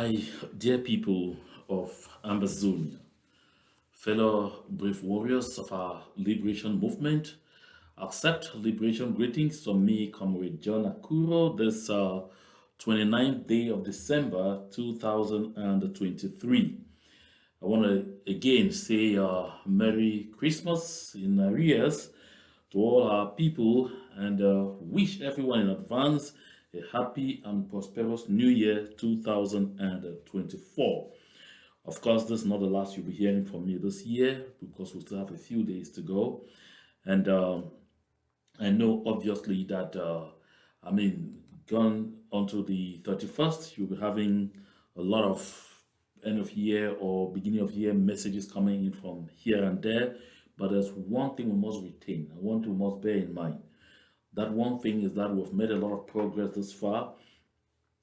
My dear people of Ambazonian, fellow brave warriors of our liberation movement, accept liberation greetings from me, Comrade John Akuro, this 29th day of December 2023. I want to again say Merry Christmas in arrears to all our people and wish everyone in advance a happy and prosperous New Year 2024. Of course, this is not the last you'll be hearing from me this year because we still have a few days to go. And I know obviously that, gone onto the 31st, you'll be having a lot of end of year or beginning of year messages coming in from here and there. But there's one thing we must retain and one thing we must bear in mind. That one thing is that we've made a lot of progress this far,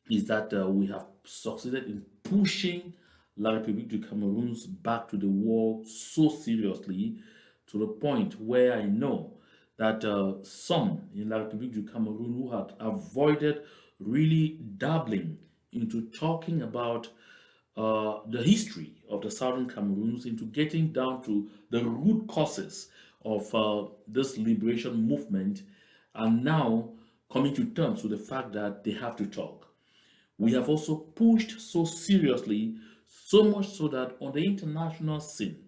is that we have succeeded in pushing La République du Cameroons back to the wall so seriously to the point where I know that some in La République du Cameroon who had avoided really dabbling into talking about the history of the southern Cameroons, into getting down to the root causes of this liberation movement, are now coming to terms with the fact that they have to talk. We have also pushed so seriously, so much so that on the international scene,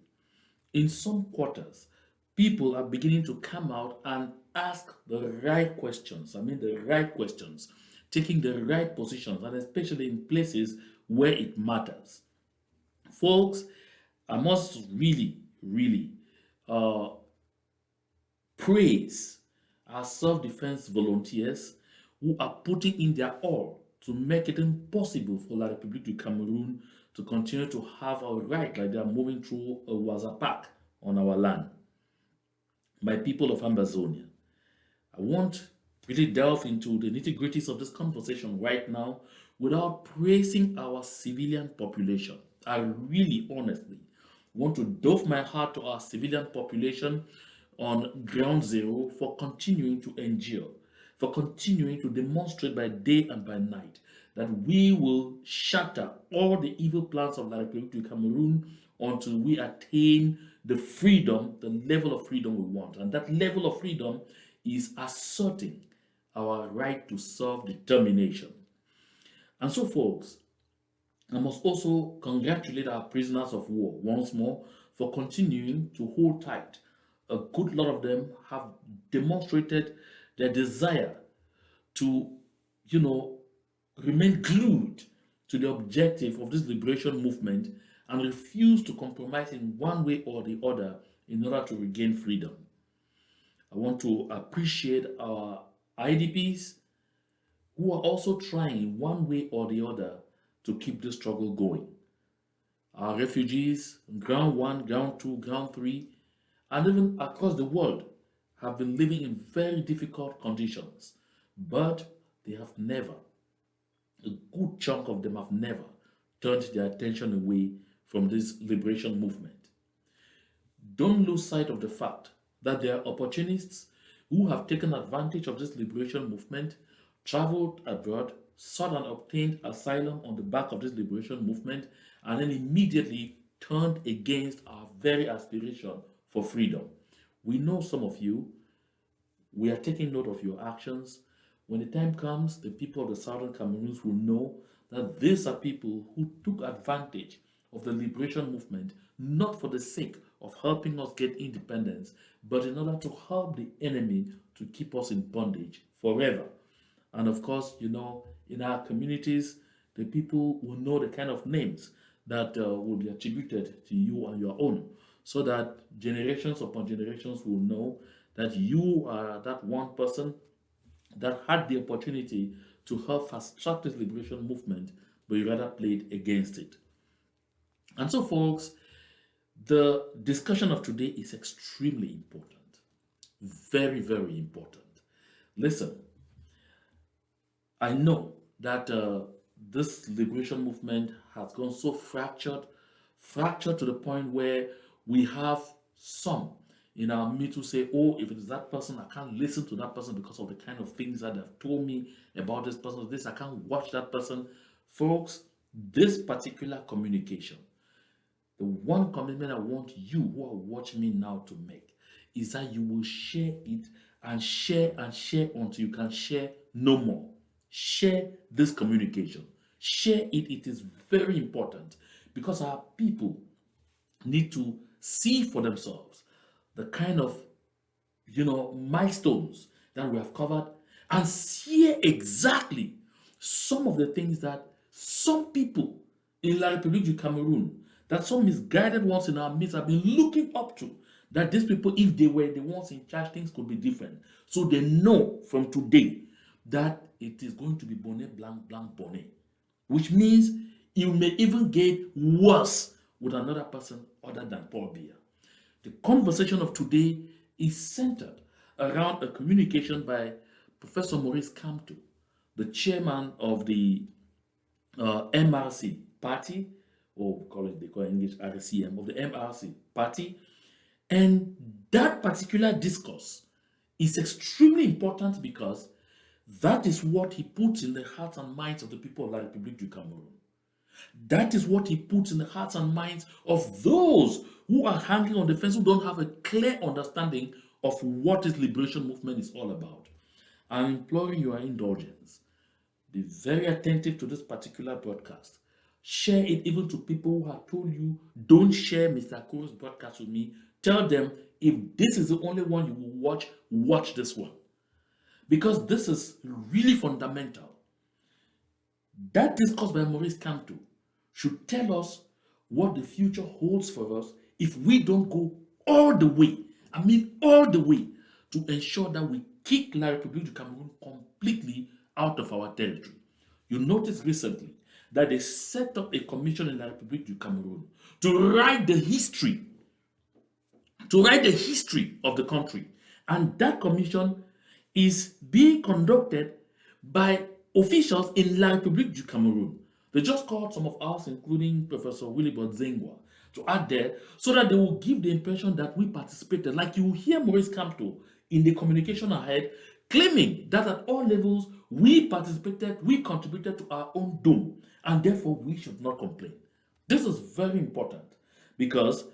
in some quarters, people are beginning to come out and ask the right questions. I mean, the right questions, taking the right positions, and especially in places where it matters. Folks, I must really uh, praise our self-defense volunteers who are putting in their all to make it impossible for La République du Cameroon to continue to have our right like they are moving through a wazapak on our land. My people of Ambazonia, I won't really delve into the nitty-gritties of this conversation right now without praising our civilian population. I really honestly want to dove my heart to our civilian population on ground zero for continuing to endure, for continuing to demonstrate by day and by night that we will shatter all the evil plans of La République du Cameroon until we attain the freedom, the level of freedom we want. And that level of freedom is asserting our right to self-determination. And so, folks, I must also congratulate our prisoners of war once more for continuing to hold tight. A good lot of them have demonstrated their desire to, you know, remain glued to the objective of this liberation movement and refuse to compromise in one way or the other in order to regain freedom. I want to appreciate our IDPs who are also trying in one way or the other to keep the struggle going. Our refugees, ground one, ground two, ground three, and even across the world have been living in very difficult conditions, but they have never, a good chunk of them have never turned their attention away from this liberation movement. Don't lose sight of the fact that there are opportunists who have taken advantage of this liberation movement, traveled abroad, sought and obtained asylum on the back of this liberation movement, and then immediately turned against our very aspiration for freedom. We know some of you, we are taking note of your actions. When the time comes, the people of the southern Cameroons will know that these are people who took advantage of the liberation movement, not for the sake of helping us get independence, but in order to help the enemy to keep us in bondage forever. And of course, you know, in our communities, the people will know the kind of names that will be attributed to you and your own, so that generations upon generations will know that you are that one person that had the opportunity to help fast track this liberation movement, but you rather played against it. And so, folks, the discussion of today is extremely important. Very important. Listen, I know that this liberation movement has gone so fractured to the point where we have some in our midst who say, oh, if it is that person, I can't listen to that person because of the kind of things that they've told me about this person. This, I can't watch that person. Folks, this particular communication, the one commitment I want you who are watching me now to make is that you will share it and share until you can share no more. Share this communication. Share it. It is very important because our people need to see for themselves the kind of milestones that we have covered and see exactly some of the things that some people in La République du Cameroon, that some misguided ones in our midst have been looking up to, that these people, if they were the ones in charge, things could be different. So they know from today that it is going to be bonnet blanc blanc bonnet, which means it may even get worse with another person other than Paul Biya. The conversation of today is centered around a communication by Professor Maurice Kamto, the chairman of the MRC party, or they call it in English RCM, of the MRC party. And that particular discourse is extremely important because that is what he puts in the hearts and minds of the people of La République du Cameroon. That is what he puts in the hearts and minds of those who are hanging on the fence, who don't have a clear understanding of what this liberation movement is all about. I'm imploring your indulgence. Be very attentive to this particular broadcast. Share it even to people who have told you, don't share Mr. Akoro's broadcast with me. Tell them, if this is the only one you will watch, watch this one. Because this is really fundamental. That discourse by Maurice Kamto should tell us what the future holds for us if we don't go all the way, I mean all the way, to ensure that we kick La République du Cameroon completely out of our territory. You noticed recently that they set up a commission in La République du Cameroon to write the history of the country. And that commission is being conducted by officials in La République du Cameroon. They just called some of us, including Professor Willibert Zengwa, to add there so that they will give the impression that we participated. Like you will hear Maurice Kamto in the communication ahead claiming that at all levels we participated, we contributed to our own doom, and therefore we should not complain. This is very important because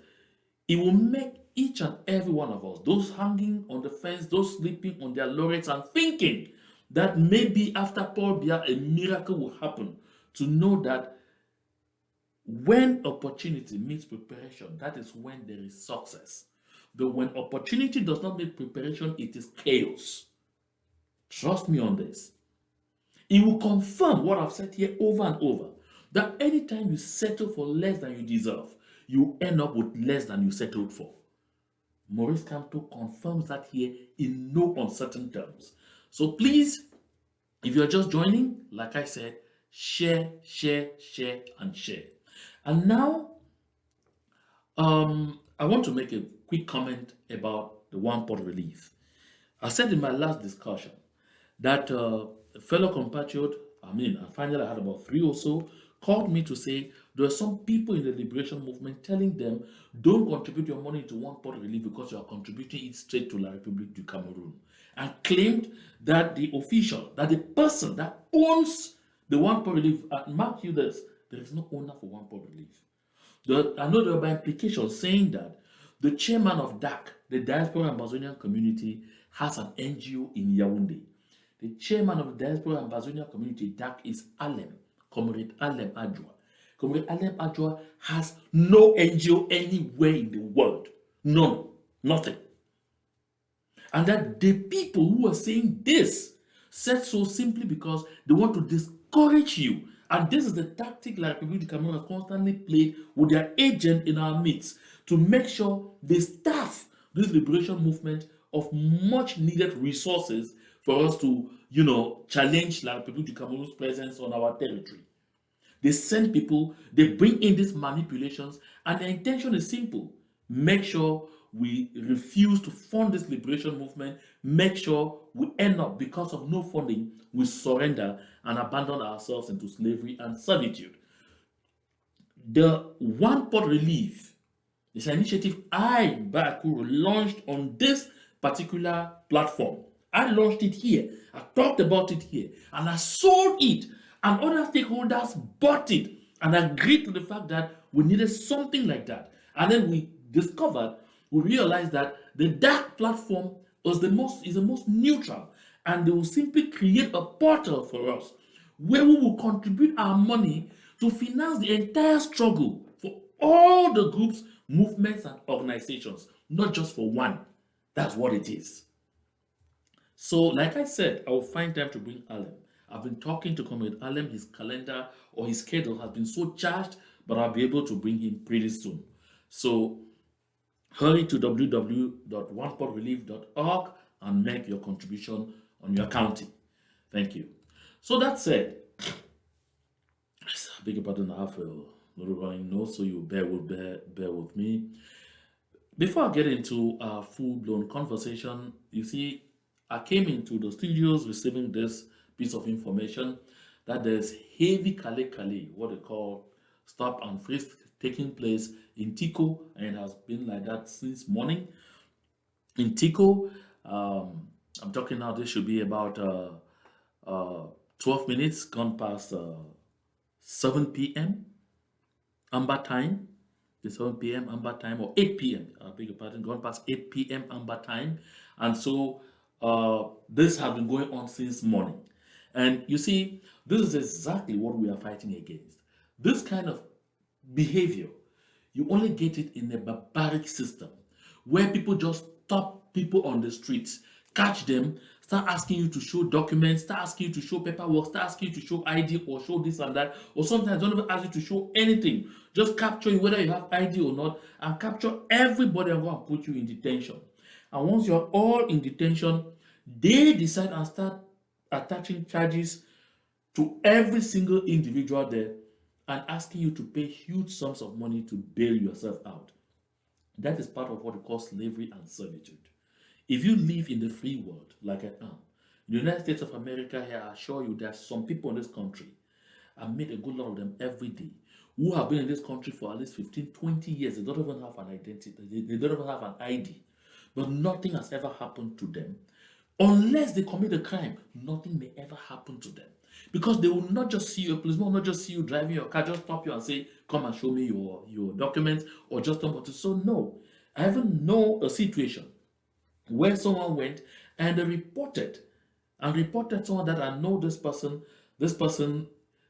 it will make each and every one of us, those hanging on the fence, those sleeping on their laurels and thinking that maybe after Paul Biya a miracle will happen, to know that when opportunity meets preparation, that is when there is success. But when opportunity does not meet preparation, it is chaos. Trust me on this. It will confirm what I've said here over and over, that anytime you settle for less than you deserve, you end up with less than you settled for. Maurice Kamto confirms that here in no uncertain terms. So please, if you're just joining, like I said, share, share, share, and share. And now, I want to make a quick comment about the one pot relief. I said in my last discussion that a fellow compatriot, I finally had about 3 or so, called me to say there are some people in the liberation movement telling them don't contribute your money to one pot relief because you are contributing it straight to La République du Cameroon, and claimed that the official, that the person that owns the one pot relief, mark you this, there is no owner for one pot relief. I know there are by implication saying that the chairman of DAC, the Diaspora Ambazonian Community, has an NGO in Yaoundé. The chairman of the Diaspora Ambazonian Community, DAC, is Alem, Comrade Alem Adjoa. Comrade Alem Adjoa has no NGO anywhere in the world. None. Nothing. And that the people who are saying this said so simply because they want to discourage you. And this is the tactic La République du Cameroon has constantly played with their agent in our midst to make sure they staff this liberation movement of much needed resources for us to, challenge La République du Cameroon's presence on our territory. They send people, they bring in these manipulations, and their intention is simple. Make sure we refuse to fund this liberation movement. Make sure we end up, because of no funding, we surrender and abandon ourselves into slavery and servitude. The one pot relief is an initiative I, Bakuru, launched on this particular platform. I launched it here. I talked about it here. And I sold it. And other stakeholders bought it and agreed to the fact that we needed something like that. And then we realized that the dark platform is the most neutral, and they will simply create a portal for us where we will contribute our money to finance the entire struggle for all the groups, movements, and organizations, not just for one. That's what it is. So, like I said, I will find time to bring Alan. I've been talking to Comrade Alan. His calendar or his schedule has been so charged, but I'll be able to bring him pretty soon. So, hurry to www.onepotrelief.org and make your contribution on your county. Thank you. So, that said, I beg your pardon, I have a little running nose, so you bear with me. Before I get into a full-blown conversation, you see, I came into the studios receiving this piece of information that there's heavy kale, what they call stop and frisk, taking place in Tico, and it has been like that since morning. In Tico, I'm talking now, this should be about 12 minutes gone past 7 p.m. Amber time. The 7 p.m. Amber time, or 8 p.m. I beg your pardon, gone past 8 p.m. Amber time. And so this has been going on since morning. And you see, this is exactly what we are fighting against. This kind of behavior, you only get it in a barbaric system where people just stop people on the streets, catch them, start asking you to show documents, start asking you to show paperwork, start asking you to show ID or show this and that, or sometimes don't even ask you to show anything. Just capture you whether you have ID or not, and capture everybody and go and put you in detention. And once you're all in detention, they decide and start attaching charges to every single individual there and asking you to pay huge sums of money to bail yourself out. That is part of what we call slavery and servitude. If you live in the free world, like I am, in the United States of America here, I assure you there are some people in this country, I meet a good lot of them every day, who have been in this country for at least 15, 20 years. They don't even have an identity. They don't even have an ID. But nothing has ever happened to them. Unless they commit a crime, nothing may ever happen to them. Because they will not just see you, a policeman will not just see you driving your car, just stop you and say, come and show me your documents, or just come to. So no, I even know a situation where someone went and they reported someone that I know this person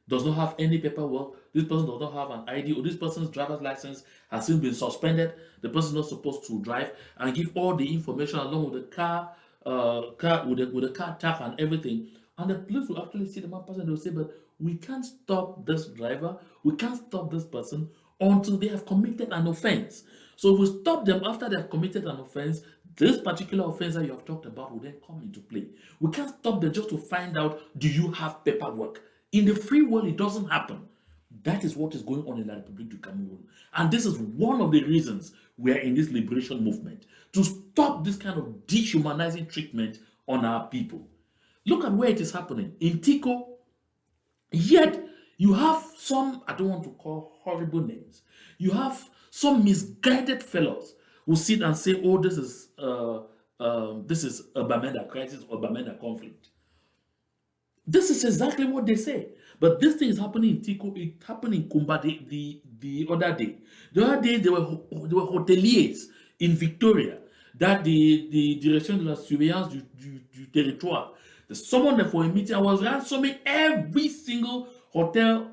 does not have any paperwork, this person does not have an ID, or this person's driver's license has since been suspended, the person is not supposed to drive, and give all the information along with the car with the car tag and everything. And the police will actually see the person and they'll say, but we can't stop this driver, we can't stop this person until they have committed an offense. So if we stop them after they have committed an offense, this particular offense that you have talked about will then come into play. We can't stop them just to find out, do you have paperwork? In the free world, it doesn't happen. That is what is going on in the Republic of Cameroon. And this is one of the reasons we are in this liberation movement, to stop this kind of dehumanizing treatment on our people. Look at where it is happening. In Tico, yet you have some, I don't want to call horrible names, you have some misguided fellows who sit and say, oh, this is a Bamenda crisis or Bamenda conflict. This is exactly what they say. But this thing is happening in Tico. It happened in Kumba the other day. The other day, there were hoteliers in Victoria that the Direction de la Surveillance du Territoire, summoned them for a meeting. I was ransoming every single hotel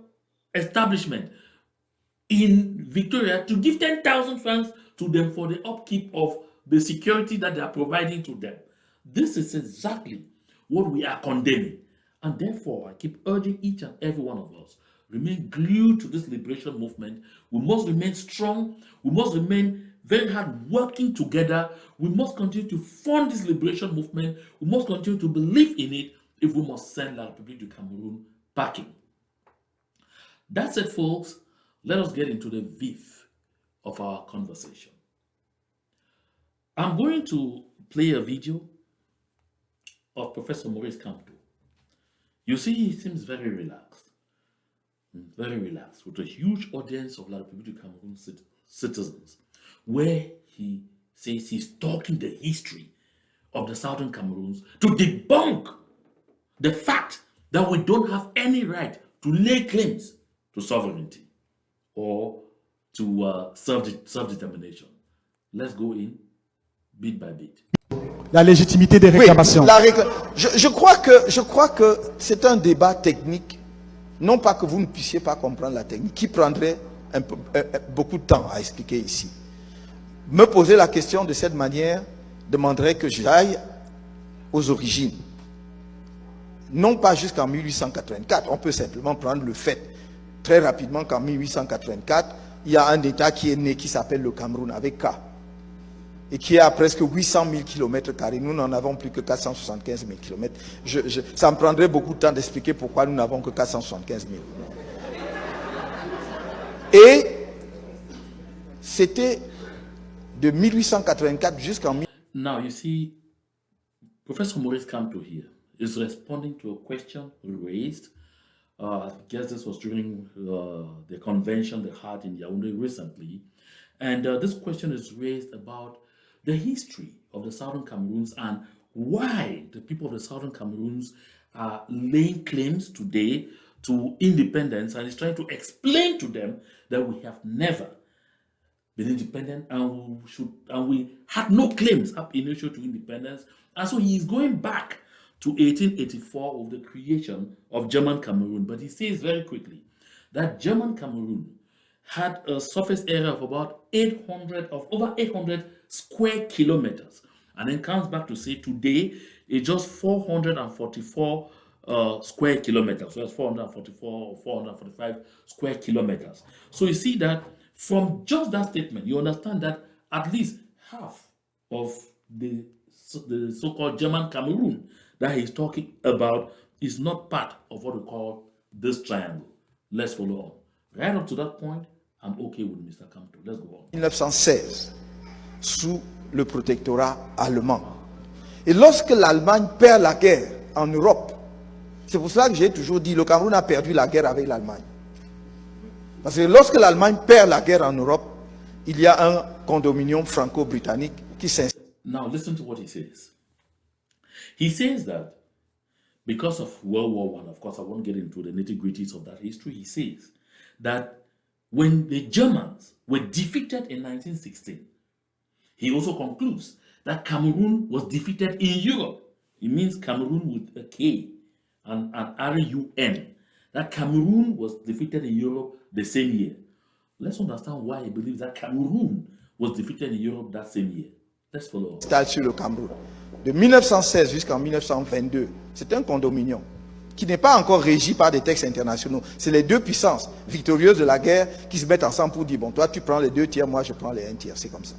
establishment in Victoria to give 10,000 francs to them for the upkeep of the security that they are providing to them. This is exactly what we are condemning. And therefore, I keep urging each and every one of us, remain glued to this liberation movement. We must remain strong. We must remain very hard working together. We must continue to fund this liberation movement. We must continue to believe in it if we must send La République du Cameroun packing. That's it, folks. Let us get into the vif of our conversation. I'm going to play a video of Professor Maurice Kamto. You see, he seems very relaxed, with a huge audience of La République du Cameroun citizens, where he says he's talking the history of the Southern Cameroons to debunk the fact that we don't have any right to lay claims to sovereignty. or to self-determination. Let's go in bit by bit. La légitimité des réclamations. Oui, je crois que c'est un débat technique. Non pas que vous ne puissiez pas comprendre la technique, qui prendrait beaucoup de temps à expliquer ici. Me poser la question de cette manière demanderait que j'aille aux origines. Non pas jusqu'en 1884, on peut simplement prendre le fait très rapidement qu'en 1884, il y a un État qui est né qui s'appelle le Cameroun avec K et qui est à presque 800 000 km². Nous n'en avons plus que 475 000 km. Ça me prendrait beaucoup de temps d'expliquer pourquoi nous n'avons que 475 000. Et c'était de 1884 jusqu'en... Now you see, Professor Maurice Kamto here is responding to a question raised. I guess this was during the convention they had in Yaoundé recently. And this question is raised about the history of the Southern Cameroons and why the people of the Southern Cameroons are laying claims today to independence, and he's trying to explain to them that we have never been independent and we had no claims up initial to independence. And so he is going back to 1884 of the creation of German Cameroon. But he says very quickly that German Cameroon had a surface area of about over 800 square kilometers, and then comes back to say today it's just 444 square kilometers. So that's 444 or 445 square kilometers. So you see that from just that statement, you understand that at least half of the so-called German Cameroon that he's talking about is not part of what we call this triangle. Let's follow on. Right up to that point, I'm okay with Mr. Kamto. Let's go on. 1916, sous le protectorat allemand. Et lorsque l'Allemagne perd la guerre en Europe, c'est pour cela que j'ai toujours dit le Cameroun a perdu la guerre avec l'Allemagne. Parce que lorsque l'Allemagne perd la guerre en Europe, il y a un condominium franco-britannique qui s'installe. Now listen to what he says. He says that because of World War I, of course I won't get into the nitty-gritties of that history, he says that when the Germans were defeated in 1916, he also concludes that Cameroon was defeated in Europe. It means Cameroon with a K and an R-U-N. That Cameroon was defeated in Europe the same year. Let's understand why he believes that Cameroon was defeated in Europe that same year. Let's follow up. Sur le Cameroun. De 1916 jusqu'en 1922, c'est un condominium qui n'est pas encore régi par des textes internationaux. C'est les deux puissances victorieuses de la guerre qui se mettent ensemble pour dire, bon, toi tu prends les 2 tiers, moi je prends les 1 tiers. C'est comme ça.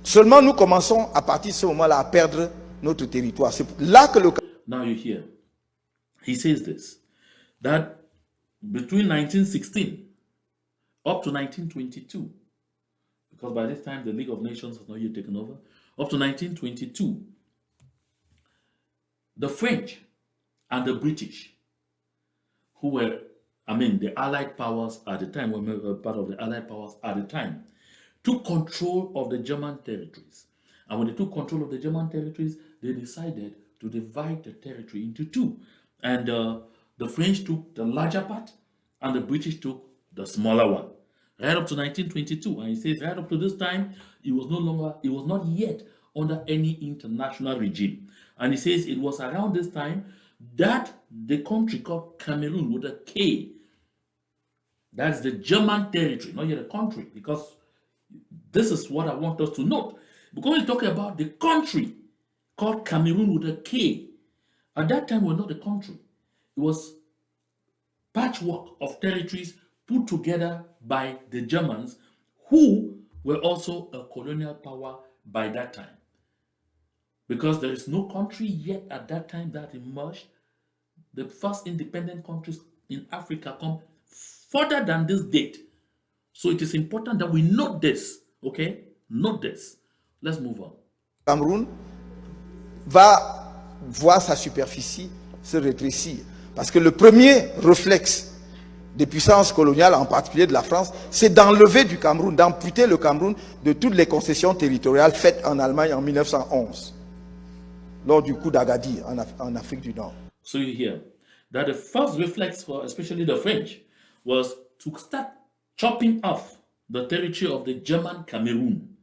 Seulement nous commençons à partir de ce moment-là à perdre notre territoire. C'est là que le... Now you hear. He says this, that between 1916 up to 1922, because by this time the League of Nations has not yet taken over, up to 1922, the French and the British, who were, the Allied powers at the time, were part of the Allied powers at the time, took control of the German territories. And when they took control of the German territories, they decided to divide the territory into two. And the French took the larger part, and the British took the smaller one. Right up to 1922. And he says right up to this time, it was not yet under any international regime. And he says it was around this time that the country called Cameroon with a K, that's the German territory, not yet a country, because this is what I want us to note. Because we're talking about the country called Cameroon with a K. At that time, it was not a country. It was patchwork of territories put together by the Germans, who were also a colonial power by that time. Because there is no country yet at that time that emerged. The first independent countries in Africa come further than this date. So it is important that we note this, okay? Note this. Let's move on. Cameroun va voir sa superficie se rétrécir. Parce que le premier réflexe des puissances coloniales, en particulier de la France, c'est d'enlever du Cameroun, d'amputer le Cameroun de toutes les concessions territoriales faites en Allemagne en 1911, lors du coup d'Agadir en Afrique du Nord. So you hear that the first reflex for especially the French was to start chopping off the territory of the German Cameroon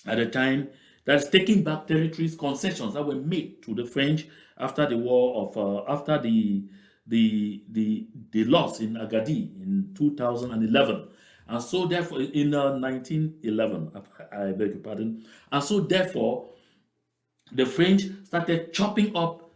at the time, that's taking back territories, concessions that were made to the French after the war of after the loss in Agadi in 2011, and so therefore in 1911, I beg your pardon, and so therefore the French started chopping up,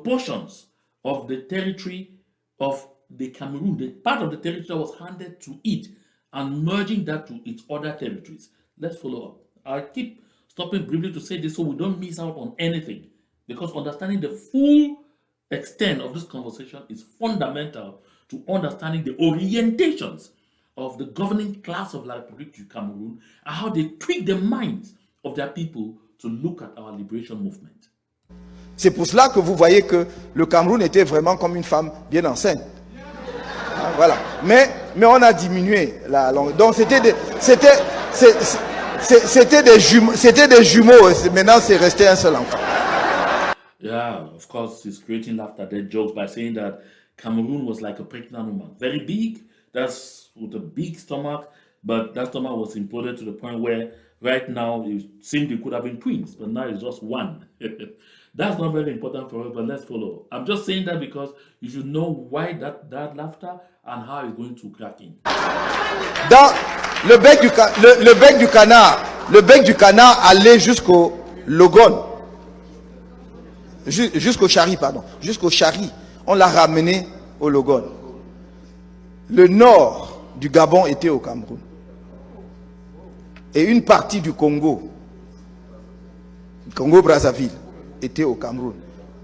portions of the territory of the Cameroon, the part of the territory that was handed to it, and merging that to its other territories. Let's follow up. I keep stopping briefly to say this so we don't miss out on anything, because understanding the full extent of this conversation is fundamental to understanding the orientations of the governing class of La République du Cameroun and how they trick the minds of their people to look at our liberation movement. C'est pour cela que vous voyez que le Cameroun était vraiment comme une femme bien enceinte. Voilà. Mais on a diminué la longueur. Donc c'était des jumeaux. Maintenant, c'est resté un seul enfant. Yeah, of course, he's creating laughter dead jokes by saying that Cameroon was like a pregnant woman. Very big, that's with a big stomach, but that stomach was imploded to the point where right now it seemed it could have been twins, but now it's just one. That's not very important for us, but let's follow. I'm just saying that because you should know why that laughter and how it's going to crack in. Dans le bec du canard allait jusqu'au Logon. Jusqu'au Chari, pardon. Jusqu'au Chari. On l'a ramené au Logon. Le nord du Gabon était au Cameroun. Et une partie du Congo, Congo-Brazzaville, était au Cameroun.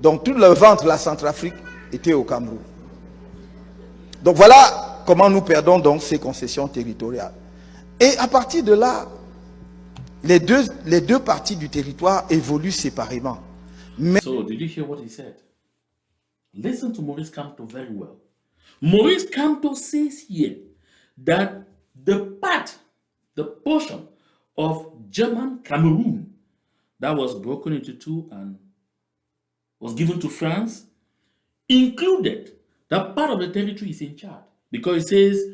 Donc tout le ventre de la Centrafrique était au Cameroun. Donc voilà comment nous perdons donc ces concessions territoriales. Et à partir de là, les deux parties du territoire évoluent séparément. So, did you hear what he said? Listen to Maurice Kamto very well. Maurice Kamto says here that the portion of German Cameroon that was broken into two and was given to France included that part of the territory is in Chad, because it says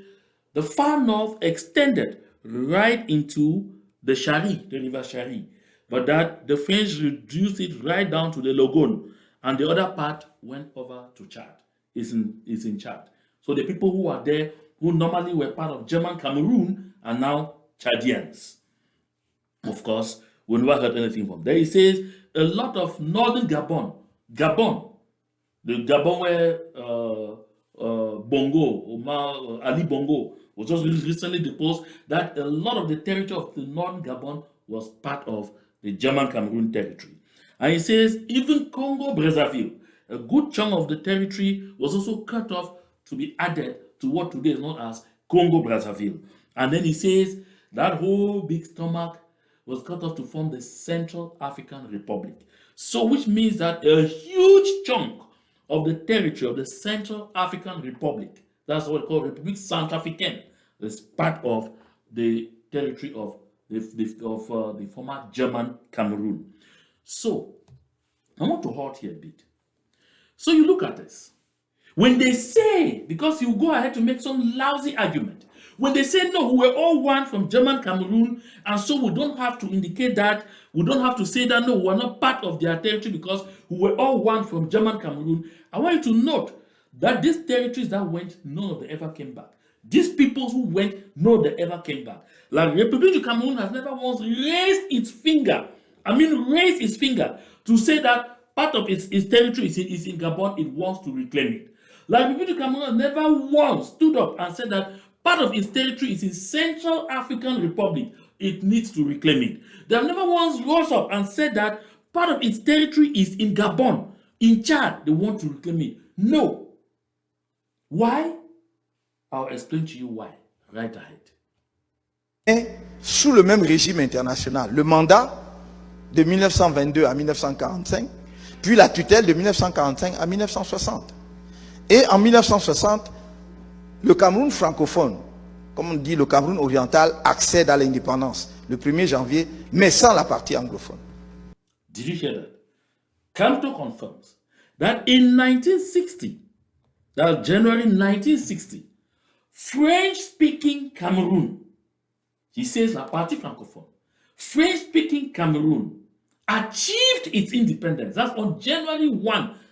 the far north extended right into the Chari, the river Chari, but that the French reduced it right down to the Logon, and the other part went over to Chad. Is in Chad. So the people who are there, who normally were part of German Cameroon, are now Chadians. Of course, we never heard anything from there. It says a lot of northern Gabon, the Gabon where Ali Bongo was just recently deposed, that a lot of the territory of the northern Gabon was part of the German Cameroon territory. And it says even Congo-Brazzaville, a good chunk of the territory was also cut off to be added to what today is known as Congo-Brazzaville. And then he says that whole big stomach was cut off to form the Central African Republic. So which means that a huge chunk of the territory of the Central African Republic, that's what we call République Centrafricaine, is part of the territory of the former German Cameroon. So, I want to halt here a bit. So you look at this. When they say, because you go ahead to make some lousy argument, when they say, no, we were all one from German Cameroon, and so we don't have to indicate that, we don't have to say that, no, we're not part of their territory because we were all one from German Cameroon, I want you to note that these territories that went, none of them ever came back. These peoples who went, none of them ever came back. Like République du Cameroon has never once raised its finger, raised its finger to say that part of its territory is in Gabon, it wants to reclaim it. Like République du Cameroon has never once stood up and said that part of its territory is in Central African Republic, it needs to reclaim it. They have never once rose up and said that part of its territory is in Gabon, in Chad, they want to reclaim it. No. Why? I'll explain to you why right ahead. Et sous le même régime international, le mandat de 1922 à 1945, puis la tutelle de 1945 à 1960. Et en 1960, le Cameroun francophone, comme on dit le Cameroun oriental, accède à l'indépendance le 1er janvier, mais sans la partie anglophone. Did you hear that? Kamto confirms that in 1960, that January 1960, French-speaking Cameroon, he says la partie francophone, French-speaking Cameroon achieved its independence. That's on January 1,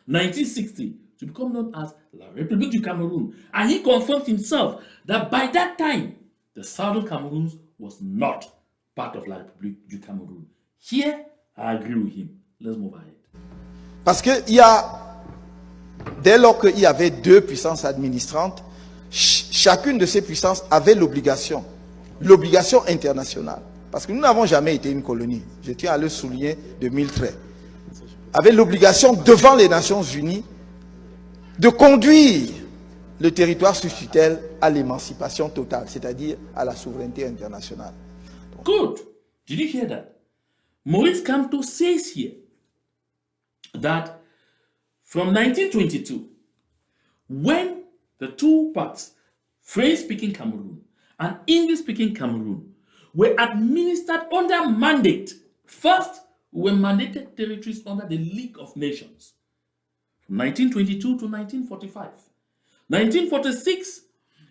1960, to become known as La République du Cameroun. And he confirmed himself that by that time, the Southern Cameroons was not part of La République du Cameroun. Here, I agree with him. Let's move ahead. Parce que dès lors qu'il y avait deux puissances administrantes, chacune de ces puissances avait l'obligation internationale, parce que nous n'avons jamais été une colonie, je tiens à le souligner de mille traits, avait l'obligation devant les Nations Unies de conduire le territoire sous tutelle à l'émancipation totale, c'est-à-dire à la souveraineté internationale. Good. Did you hear that? Maurice Kamto says here that from 1922, when the two parts, French-speaking Cameroon and English-speaking Cameroon, were administered under mandate, first were mandated territories under the League of Nations, from 1922 to 1945. 1946,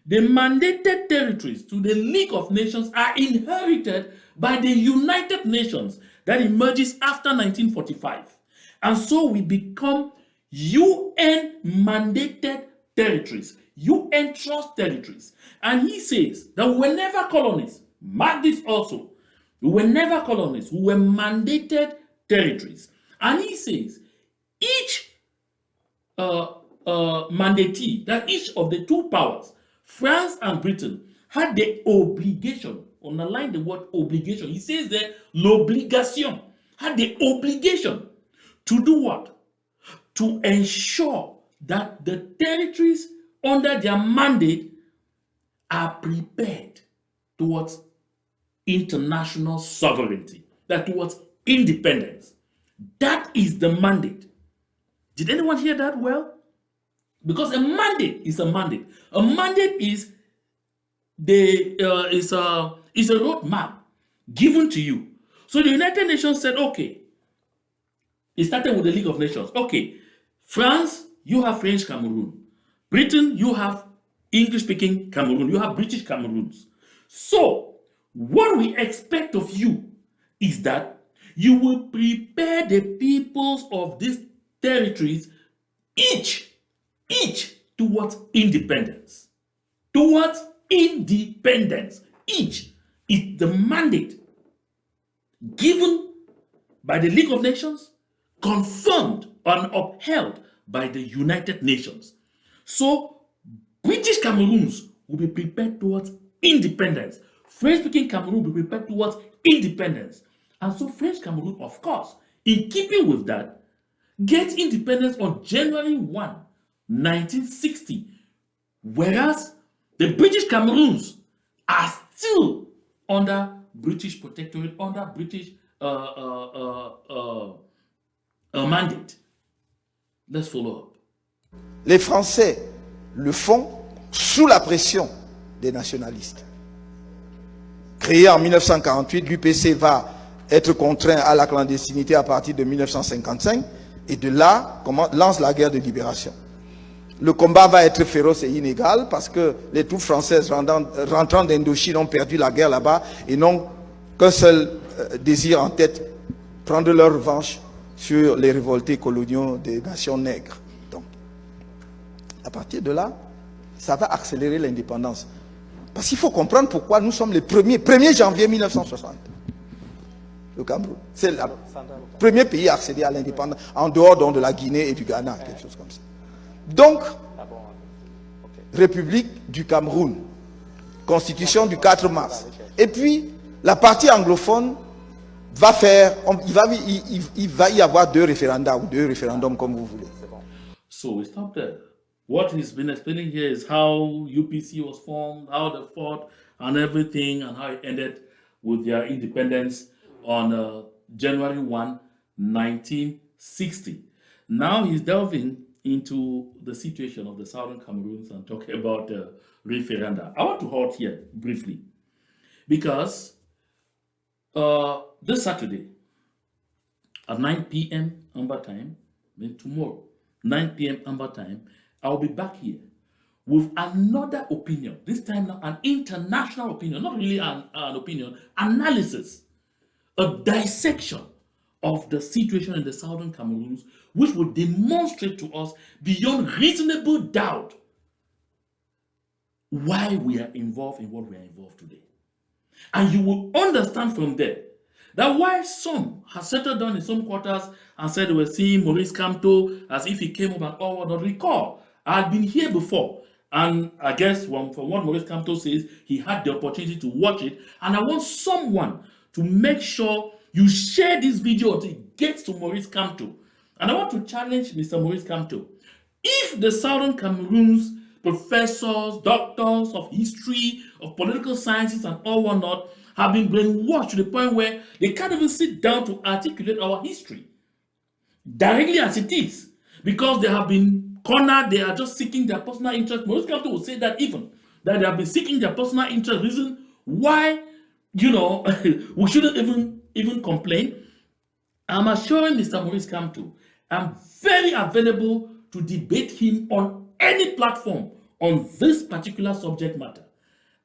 the mandated territories to the League of Nations are inherited by the United Nations that emerges after 1945. And so we become UN mandated territories, UN trust territories. And he says that we were never colonies. Mark this also. We were never colonies. We were mandated territories. And he says each mandatee, that each of the two powers, France and Britain, had the obligation, underline the word obligation. He says that l'obligation, had the obligation to do what? To ensure that the territories under their mandate are prepared towards international sovereignty, that towards independence. That is the mandate. Did anyone hear that well? Because a mandate is a mandate. A mandate is a roadmap given to you. So the United Nations said, okay, it started with the League of Nations. Okay, France, you have French Cameroon. Britain, you have English-speaking Cameroon. You have British Cameroons. So what we expect of you is that you will prepare the peoples of these territories each towards independence. Towards independence. Each is the mandate given by the League of Nations, confirmed and upheld by the United Nations. So British Cameroons will be prepared towards independence. French-speaking Cameroon will be prepared towards independence. And so French Cameroon, of course, in keeping with that, gets independence on January 1, 1960. Whereas the British Cameroons are still under British protectorate, under British mandate. Let's follow up. Les Français le font sous la pression des nationalistes. Créé en 1948, l'UPC va être contraint à la clandestinité à partir de 1955 et de là lance la guerre de libération. Le combat va être féroce et inégal parce que les troupes françaises rentrant d'Indochine ont perdu la guerre là-bas et n'ont qu'un seul désir en tête, prendre leur revanche sur les révoltés coloniaux des nations nègres. Donc, à partir de là, ça va accélérer l'indépendance. Parce qu'il faut comprendre pourquoi nous sommes les 1er janvier 1960. Le Cameroun, c'est le premier pays à accéder à l'indépendance, en dehors donc de la Guinée et du Ghana, quelque chose comme ça. Donc, République du Cameroun, Constitution du 4 mars. Et puis, la partie anglophone va faire, il va y avoir deux référendums comme vous voulez. So we stop there. What he's been explaining here is how UPC was formed, how they fought, and everything, and how it ended with their independence on January 1, 1960. Now he's delving into the situation of the Southern Cameroons and talking about the referenda. I want to halt here briefly because this Saturday at 9 p.m. Amber time, then tomorrow, 9 p.m. Amber time, I'll be back here with another opinion, this time now an international opinion, not really an opinion, analysis, a dissection of the situation in the southern Cameroons, which would demonstrate to us beyond reasonable doubt why we are involved in what we are involved today. And you will understand from there that while some have settled down in some quarters and said they were seeing Maurice Kamto as if he came up and all, not recall, I had been here before. And I guess from what Maurice Kamto says, he had the opportunity to watch it. And I want someone to make sure you share this video until it gets to Maurice Kamto. And I want to challenge Mr. Maurice Kamto. If the Southern Cameroons, professors, doctors of history, of political sciences, and all whatnot, have been brainwashed to the point where they can't even sit down to articulate our history directly as it is, because they have been cornered, they are just seeking their personal interest. Maurice Kamto will say that even, that they have been seeking their personal interest, reason why, we shouldn't even complain. I'm assuring Mr. Maurice Kamto, I'm very available to debate him on any platform on this particular subject matter.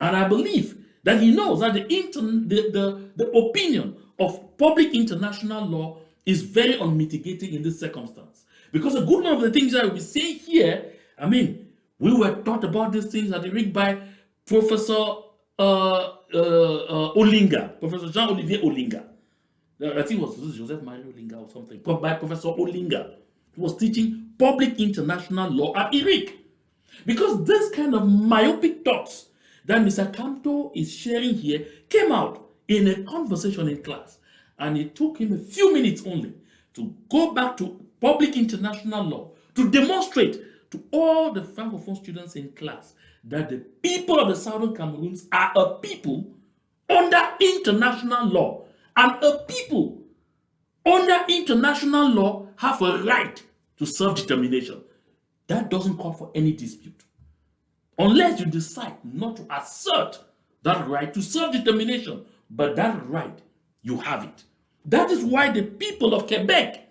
And I believe that he knows that the opinion of public international law is very unmitigating in this circumstance. Because a good number of the things that we say here, I mean, we were taught about these things at the rig by Professor Olinga, Professor Jean-Olivier Olinga. I think it was Joseph Marie Olinga or something, by Professor Olinga, who was teaching public international law at IRIC. Because this kind of myopic thoughts that Mr. Kamto is sharing here came out in a conversation in class. And it took him a few minutes only to go back to public international law to demonstrate to all the Francophone students in class that the people of the Southern Cameroons are a people under international law. And a people under international law have a right to self-determination. That doesn't call for any dispute. Unless you decide not to assert that right to self-determination, but that right, you have it. That is why the people of Quebec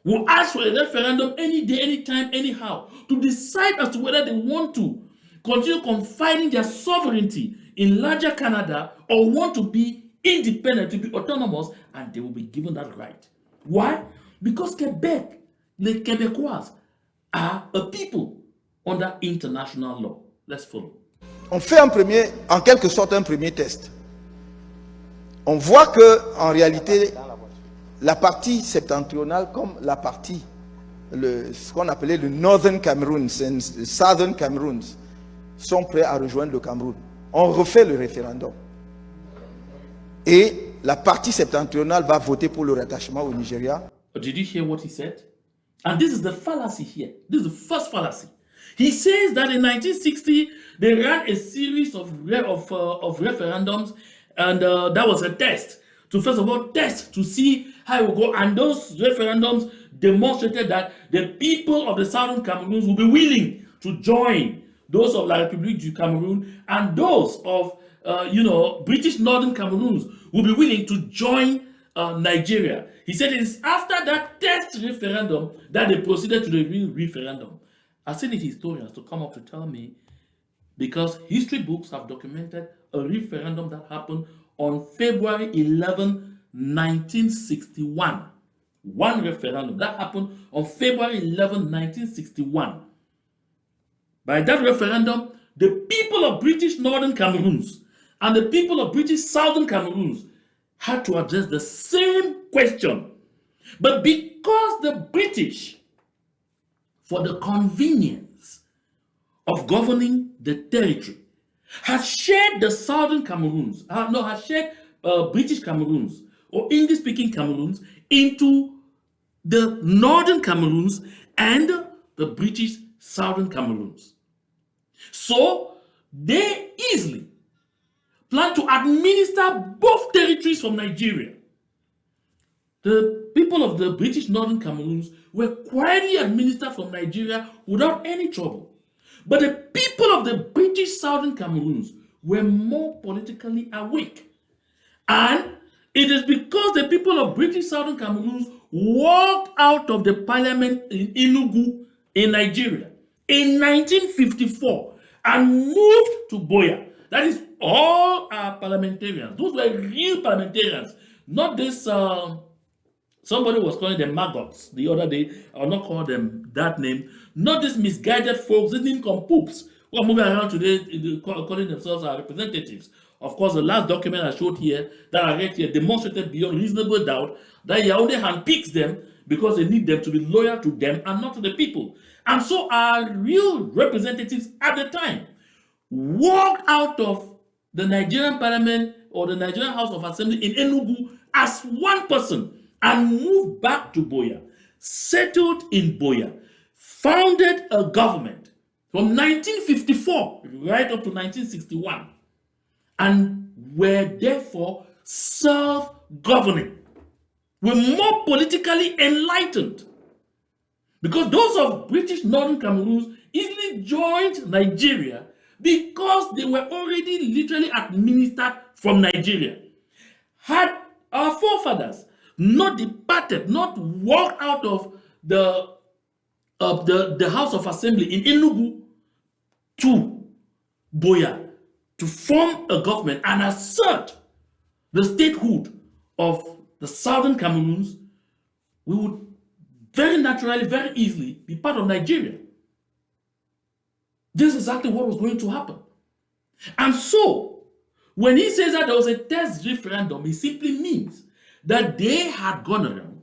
will ask for a referendum any day, anytime, anyhow, to decide as to whether they want to continue confiding their sovereignty in larger Canada or want to be independent, to be autonomous, and they will be given that right. Why? Because Quebec, les Québécois, are a people under international law. Let's follow. On fait en quelque sorte un premier test. On voit que en réalité, la partie septentrionale, comme la partie, ce qu'on appelait le Northern Cameroons and Southern Cameroons, sont prêts à rejoindre le Cameroun. On refait le référendum. Et la partie septentrionale va voter pour le rattachement au Nigeria. Did you hear what he said? And this is the fallacy here. This is the first fallacy. He says that in 1960, they ran a series of referendums, and that was a test. To first of all test to see how it will go. And those referendums demonstrated that the people of the Southern Cameroons will be willing to join those of La République du Cameroun, and those of British Northern Cameroons will be willing to join Nigeria. He said it's after that test referendum that they proceeded to the real referendum. I still need historians to come up to tell me, because history books have documented a referendum that happened on February 11, 1961. One referendum that happened on February 11, 1961. By that referendum, the people of British Northern Cameroons and the people of British Southern Cameroons had to address the same question. But because the British, for the convenience of governing the territory, has shared the Southern Cameroons, has shared British Cameroons or English-speaking Cameroons into the Northern Cameroons and the British Southern Cameroons. So they easily plan to administer both territories from Nigeria. The people of the British Northern Cameroons were quietly administered from Nigeria without any trouble. But the people of the British Southern Cameroons were more politically awake. And it is because the people of British Southern Cameroons walked out of the parliament in Enugu in Nigeria in 1954 and moved to Boya. That is all our parliamentarians. Those were real parliamentarians, not this. Somebody was calling them maggots the other day. I'll not call them that name. Not these misguided folks, these nincompoops who are moving around today calling themselves our representatives. Of course, the last document I showed here, that I read here, demonstrated beyond reasonable doubt that Yaoundé handpicks them because they need them to be loyal to them and not to the people. And so our real representatives at the time walked out of the Nigerian parliament or the Nigerian House of Assembly in Enugu as one person and moved back to Boya, settled in Boya, founded a government from 1954 right up to 1961, and were therefore self-governing. Were more politically enlightened. Because those of British Northern Cameroons easily joined Nigeria because they were already literally administered from Nigeria. Had our forefathers not departed, not walked out of the House of Assembly in Enugu to Boya to form a government and assert the statehood of the Southern Cameroons, we would very naturally, very easily be part of Nigeria. This is exactly what was going to happen. And so, when he says that there was a test referendum, it simply means that they had gone around,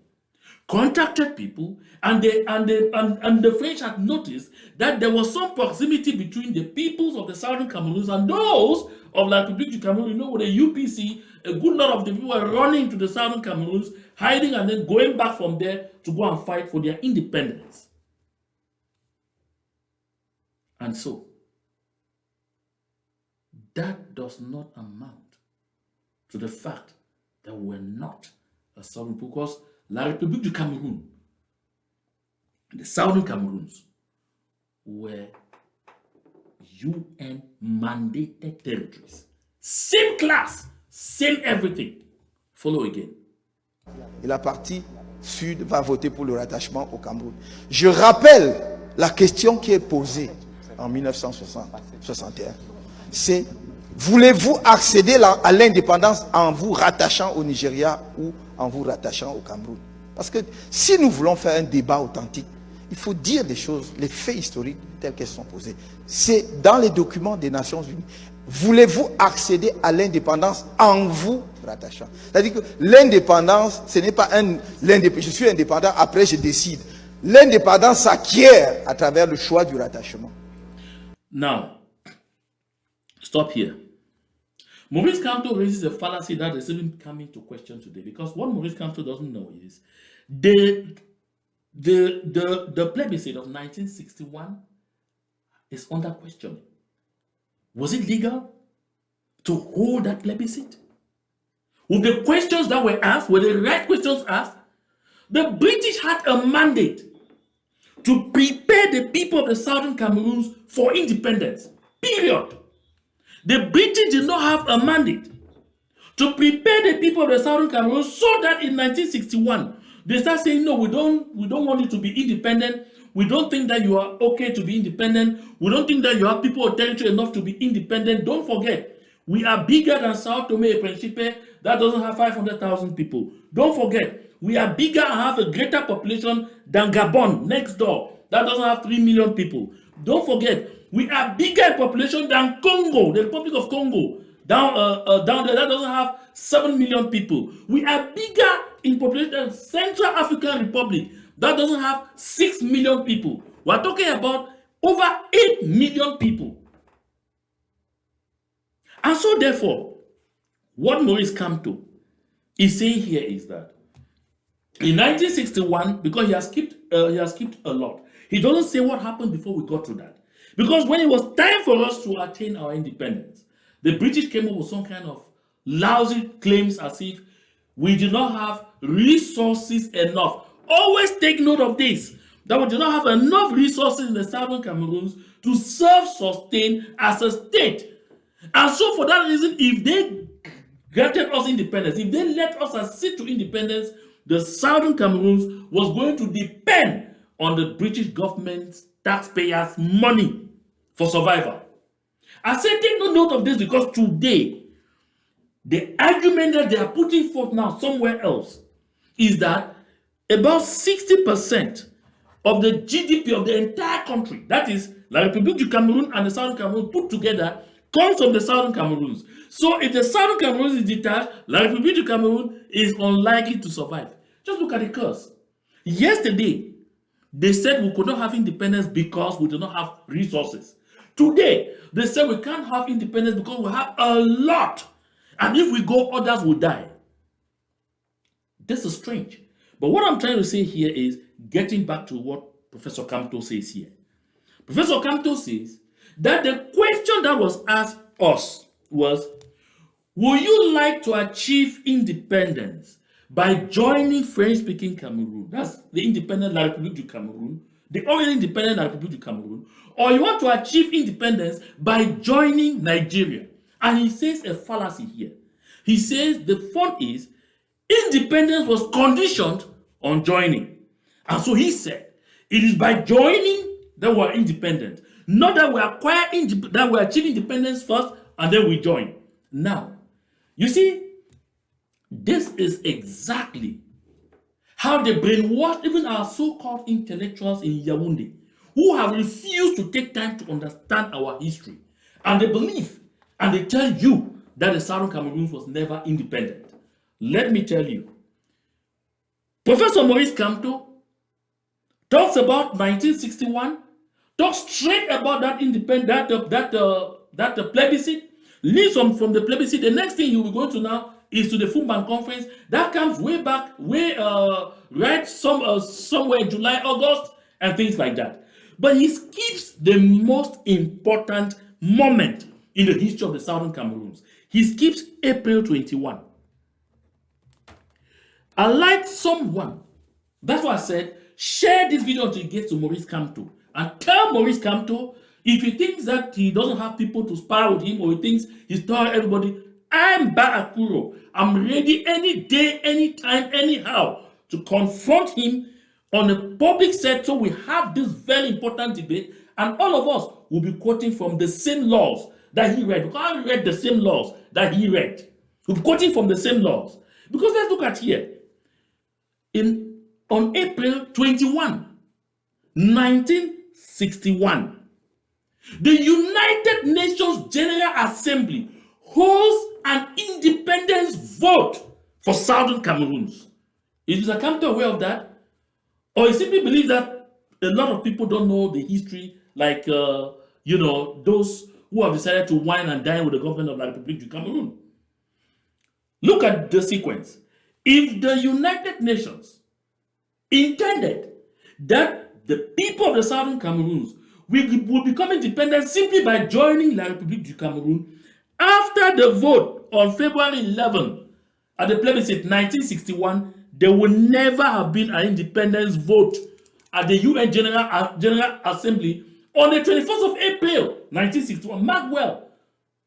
contacted people, and the French had noticed that there was some proximity between the peoples of the Southern Cameroons and those of La République du Cameroon. You know, with the UPC, a good lot of the people were running to the Southern Cameroons, hiding and then going back from there to go and fight for their independence. And so, that does not amount to the fact that we were not a sovereign, because La République du Cameroun, the Southern Cameroons, were UN mandated territories. Same class, same everything. Follow again. Et la partie sud va voter pour le rattachement au Cameroun. Je rappelle la question qui est posée en 1961. C'est: voulez-vous accéder à l'indépendance en vous rattachant au Nigeria ou en vous rattachant au Cameroun? Parce que si nous voulons faire un débat authentique, il faut dire les choses, les faits historiques tels qu'elles sont posées. C'est dans les documents des Nations Unies. Voulez-vous accéder à l'indépendance en vous rattachant? C'est-à-dire que l'indépendance, ce n'est pas je suis indépendant, après je décide. L'indépendance s'acquiert à travers le choix du rattachement. Now, stop here. Maurice Kamto raises a fallacy that is even coming to question today, because what Maurice Kamto doesn't know is the plebiscite of 1961 is under question. Was it legal to hold that plebiscite? With the questions that were asked, were the right questions asked? The British had a mandate to prepare the people of the Southern Cameroons for independence. Period. The British did not have a mandate to prepare the people of the Southern Cameroons so that in 1961 they start saying, no, we don't want you to be independent. We don't think that you are okay to be independent. We don't think that you have people of territory enough to be independent. Don't forget, we are bigger than Sao Tome and Principe that doesn't have 500,000 people. Don't forget, we are bigger and have a greater population than Gabon next door that doesn't have 3 million people. Don't forget, we are bigger in population than Congo, the Republic of Congo, down there that doesn't have 7 million people. We are bigger in population than Central African Republic that doesn't have 6 million people. We are talking about over 8 million people. And so therefore, what Maurice Kamto is saying here is that in 1961, because he has skipped a lot, he doesn't say what happened before we got to that. Because when it was time for us to attain our independence, the British came up with some kind of lousy claims as if we do not have resources enough. Always take note of this, that we do not have enough resources in the Southern Cameroons to self-sustain as a state. And so for that reason, if they granted us independence, if they let us accede to independence, the Southern Cameroons was going to depend on the British government's taxpayers' money for survival. I say take no note of this because today, the argument that they are putting forth now somewhere else is that about 60% of the GDP of the entire country, that is La République du Cameroun and the Southern Cameroon put together, comes from the Southern Cameroons. So if the Southern Cameroons is detached, La République du Cameroun is unlikely to survive. Just look at the curse. Yesterday, they said we could not have independence because we do not have resources. Today, they said we can't have independence because we have a lot. And if we go, others will die. This is strange. But what I'm trying to say here is getting back to what Professor Kamto says here. Professor Kamto says that the question that was asked us was, would you like to achieve independence by joining French-speaking Cameroon? That's the independent La République du Cameroon, the already independent La République du Cameroon, or you want to achieve independence by joining Nigeria? And he says a fallacy here. He says the fun is independence was conditioned on joining. And so he said, it is by joining that we are independent. Not that we acquire that we achieve independence first and then we join. Now, you see, this is exactly how they brainwash even our so-called intellectuals in Yaoundé, who have refused to take time to understand our history. And they believe and they tell you that the Southern Cameroons was never independent. Let me tell you, Professor Maurice Kamto talks about 1961, talks straight about that independent, that plebiscite, leaves from the plebiscite. The next thing he will go to now is to the Fumban conference. That comes way back, right somewhere in July, August, and things like that. But he skips the most important moment in the history of the Southern Cameroons. He skips April 21. I like someone, that's why I said, share this video until it gets to Maurice Kamto. And tell Maurice Kamto, if he thinks that he doesn't have people to spar with him, or he thinks he's telling everybody, I'm Baakuro. I'm ready any day, anytime, anyhow, to confront him on a public set. So we have this very important debate, and all of us will be quoting from the same laws that he read. Because I read the same laws that he read. We'll be quoting from the same laws. Because let's look at here. On April 21, 1961, the United Nations General Assembly holds an independence vote for Southern Cameroons. Is Mr. Kamto aware of that? Or he simply believes that a lot of people don't know the history, like, those who have decided to wine and dine with the government of La République du Cameroon? Look at the sequence. If the United Nations intended that the people of the Southern Cameroons will become independent simply by joining La République du Cameroon, after the vote on February 11 at the plebiscite 1961, there will never have been an independence vote at the UN General Assembly on the 21st of April 1961. Mark well,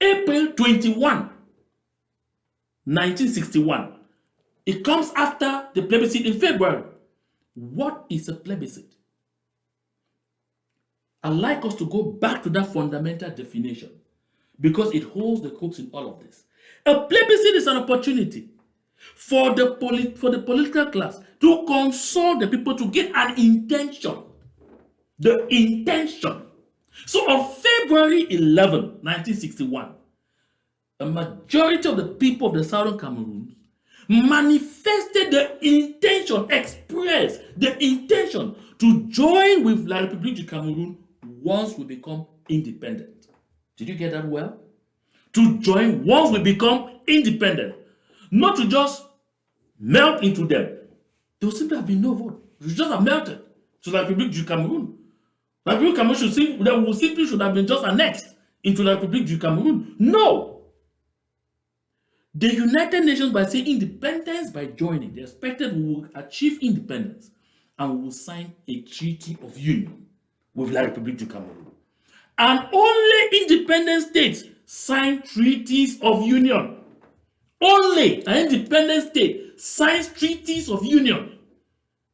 April 21, 1961. It comes after the plebiscite in February. What is a plebiscite? I'd like us to go back to that fundamental definition because it holds the crux in all of this. A plebiscite is an opportunity for the political class to consult the people to get an intention. The intention. So on February 11, 1961, a majority of the people of the Southern Cameroons manifested the intention, expressed the intention to join with La République du Cameroon once we become independent. Did you get that well? To join once we become independent. Not to just melt into them. There will simply have been no vote. We should just have melted to La République du Cameroon. La République du Cameroon should have been just annexed into La République du Cameroon. No! The United Nations, by saying independence by joining, they expected we will achieve independence and we will sign a treaty of union with La République du Cameroon. And only independent states sign treaties of union. Only an independent state signs treaties of union.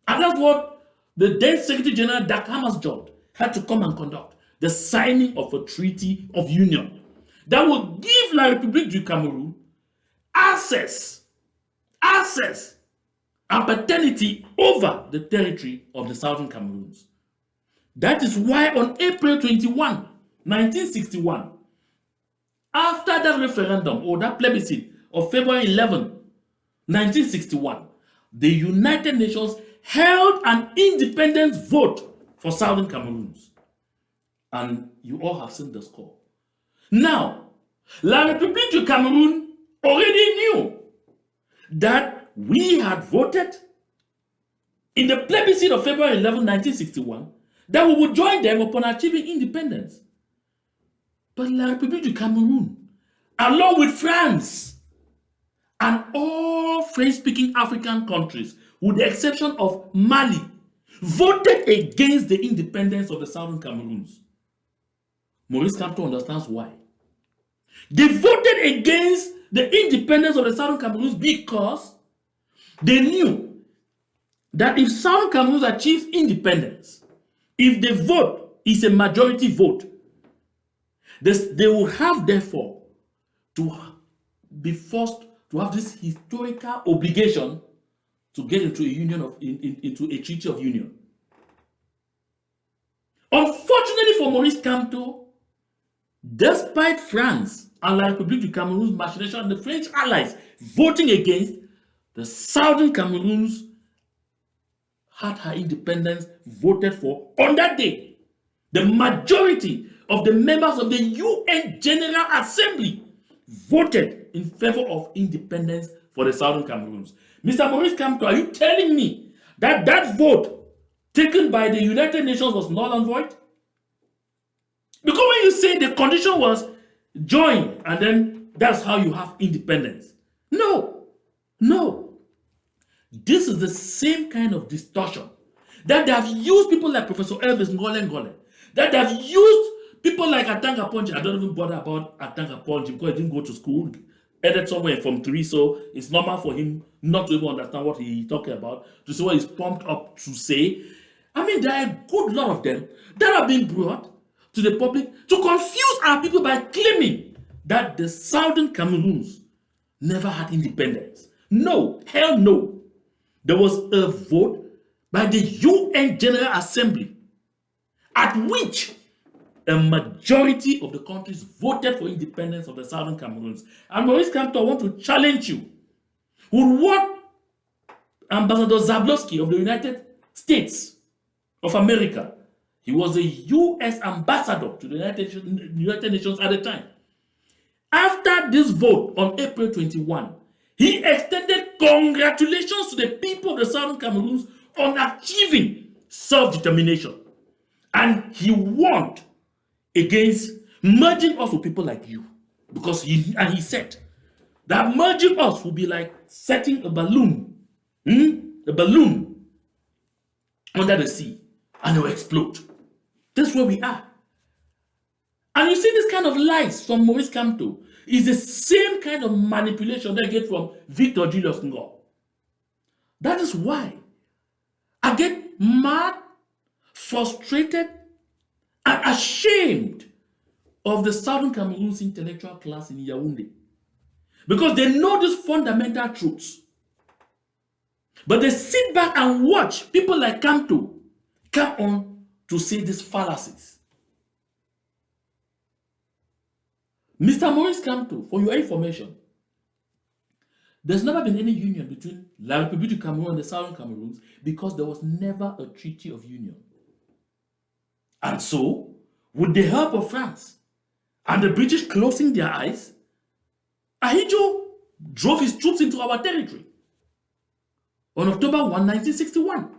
And that's what the then Secretary General Dag Hammarskjöld had to come and conduct. The signing of a treaty of union. that will give La République du Cameroon access and paternity over the territory of the Southern Cameroons. That is why on April 21, 1961, after that referendum or that plebiscite of February 11, 1961, the United Nations held an independence vote for Southern Cameroons. And you all have seen the score. Now, La République du Cameroon already knew that we had voted in the plebiscite of February 11, 1961, that we would join them upon achieving independence. But La République du Cameroon, along with France and all French-speaking African countries, with the exception of Mali, voted against the independence of the Southern Cameroons. Maurice Kamto understands why. They voted against the independence of the Southern Cameroons because they knew that if Southern Cameroons achieves independence, if the vote is a majority vote, they will have therefore to be forced to have this historical obligation to get into a union into a treaty of union. Unfortunately for Maurice Kamto, despite France and La République du Cameroon's machination and the French allies voting against, the Southern Cameroons had her independence voted for on that day. The majority of the members of the UN General Assembly voted in favor of independence for the Southern Cameroons. Mr. Maurice Kamto, are you telling me that that vote taken by the United Nations was null and void? Because when you say the condition was join and then that's how you have independence. No. This is the same kind of distortion that they have used people like Professor Elvis Ngole, that they have used people like Atanga Ponji. I don't even bother about Atanga Ponji because he didn't go to school, headed somewhere from 3, so it's normal for him not to even understand what he's talking about, to see what he's pumped up to say. I mean, there are a good lot of them that have been brought to the public to confuse our people by claiming that the Southern Cameroons never had independence. No, hell no. There was a vote by the UN General Assembly at which a majority of the countries voted for independence of the Southern Cameroons. And Maurice Kamto, I want to challenge you with what Ambassador Zablowski of the United States of America, he was a U.S. ambassador to the United Nations at the time. After this vote on April 21, he extended congratulations to the people of the Southern Cameroons on achieving self-determination. And he warned against merging us with people like you. Because he said that merging us would be like setting a balloon, a balloon under the sea, and it will explode. That's where we are. And you see this kind of lies from Maurice Kamto is the same kind of manipulation that I get from Victor Julius Ngo. That is why I get mad, frustrated, and ashamed of the Southern Cameroons intellectual class in Yaoundé. Because they know these fundamental truths. But they sit back and watch people like Kamto come on to say these fallacies. Mr. Maurice Kamto, for your information, there's never been any union between La République du Cameroun and the Southern Cameroons because there was never a treaty of union. And so, with the help of France and the British closing their eyes, Ahidjo drove his troops into our territory on October 1, 1961.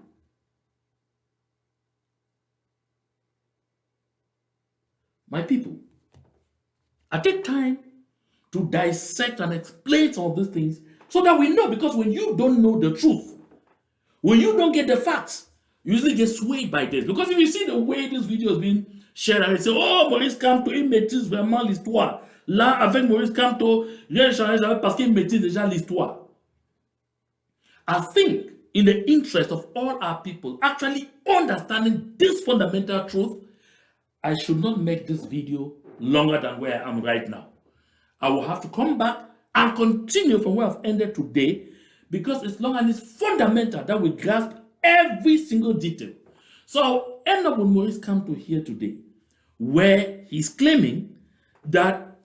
My people, I take time to dissect and explain some of these things so that we know, because when you don't know the truth, when you don't get the facts, you usually get swayed by this. Because if you see the way this video is being shared, and say, oh, Maurice Kamto, il maîtrise vraiment l'histoire. Là, avec Maurice Kamto, rien ne change parce qu'il maîtrise déjà l'histoire. I think, in the interest of all our people actually understanding this fundamental truth, I should not make this video longer than where I am right now. I will have to come back and continue from where I've ended today, because it's long and it's fundamental that we grasp every single detail. So I'll end up with Maurice Kamto here today, where he's claiming that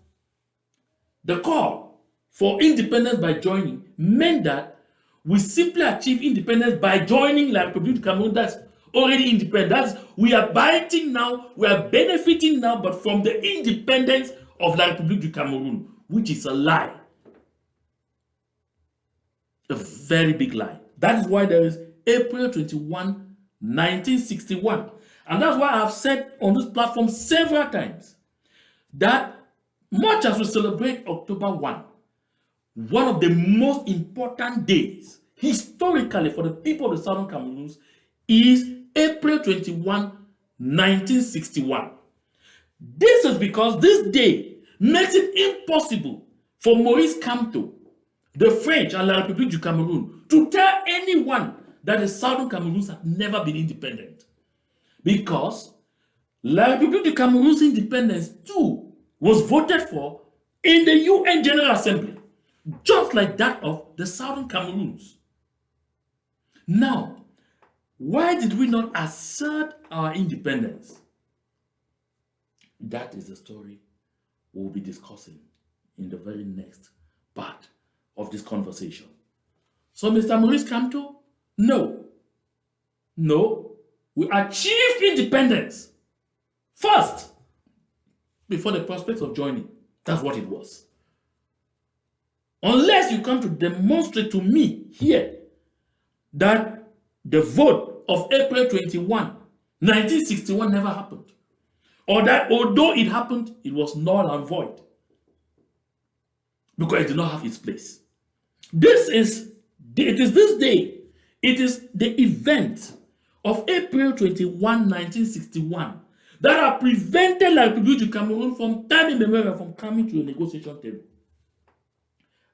the call for independence by joining meant that we simply achieve independence by joining La République du Cameroun that's already independent. That's, we are biting now, we are benefiting now, but from the independence of La République du Cameroun, which is a lie. A very big lie. That is why there is April 21, 1961. And that's why I've said on this platform several times that much as we celebrate October 1, one of the most important days historically for the people of the Southern Cameroons is April 21, 1961. This is because this day makes it impossible for Maurice Kamto, the French and La République du Cameroun, to tell anyone that the Southern Cameroons have never been independent. Because La République du Cameroon's independence too was voted for in the UN General Assembly, just like that of the Southern Cameroons. Now, why did we not assert our independence? That is the story we'll be discussing in the very next part of this conversation. So, Mr. Maurice Kamto, no, we achieved independence first before the prospect of joining. That's what it was. Unless you come to demonstrate to me here that the vote of April 21, 1961 never happened, or that although it happened, it was null and void because it did not have its place. It is this day, it is the event of April 21, 1961 that have prevented La République du Cameroun from time immemorial from coming to a negotiation table.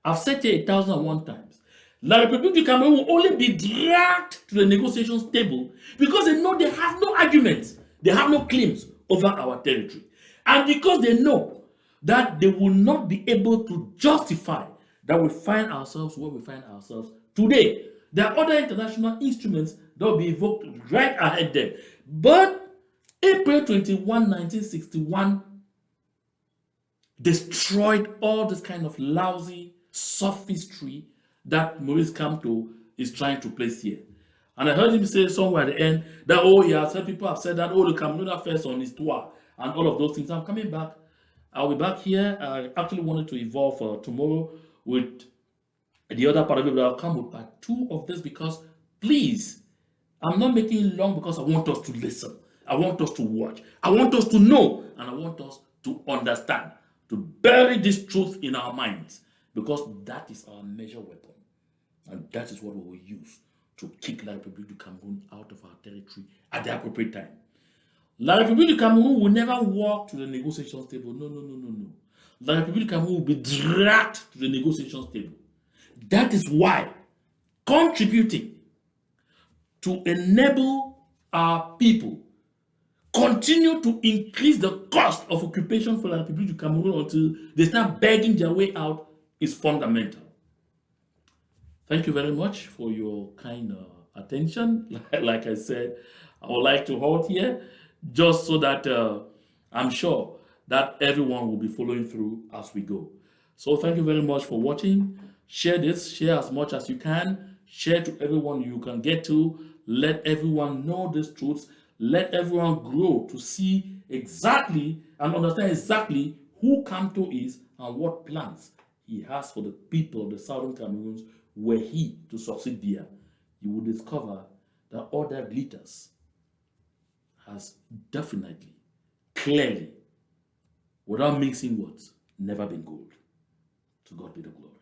I've said it 1,001 times. La République du Cameroun will only be dragged to the negotiations table because they know they have no arguments, they have no claims over our territory. And because they know that they will not be able to justify that we find ourselves where we find ourselves today. There are other international instruments that will be evoked right ahead there. But April 21, 1961 destroyed all this kind of lousy sophistry that Maurice Kamto is trying to place here. And I heard him say somewhere at the end that, oh, he has heard people have said that, oh, the Cameroon affairs on his tour and all of those things. I'm coming back. I'll be back here. I actually wanted to evolve tomorrow with the other part of it, but I'll come with part 2 of this because, please, I'm not making it long because I want us to listen. I want us to watch. I want us to know. And I want us to understand, to bury this truth in our minds, because that is our measure weapon. And that is what we will use to kick La République du Cameroun out of our territory at the appropriate time. La République du Cameroun will never walk to the negotiations table. No. La République du Cameroun will be dragged to the negotiations table. That is why contributing to enable our people continue to increase the cost of occupation for La République du Cameroun until they start begging their way out is fundamental. Thank you very much for your kind attention. Like I said, I would like to halt here just so that I'm sure that everyone will be following through as we go. So thank you very much for watching. Share this, share as much as you can. Share to everyone you can get to. Let everyone know these truths. Let everyone grow to see exactly and understand exactly who Kamto is and what plans he has for the people of the Southern Cameroons were he to succeed there. You will discover that all that glitters has definitely, clearly, without mixing words, never been gold. To God be the glory.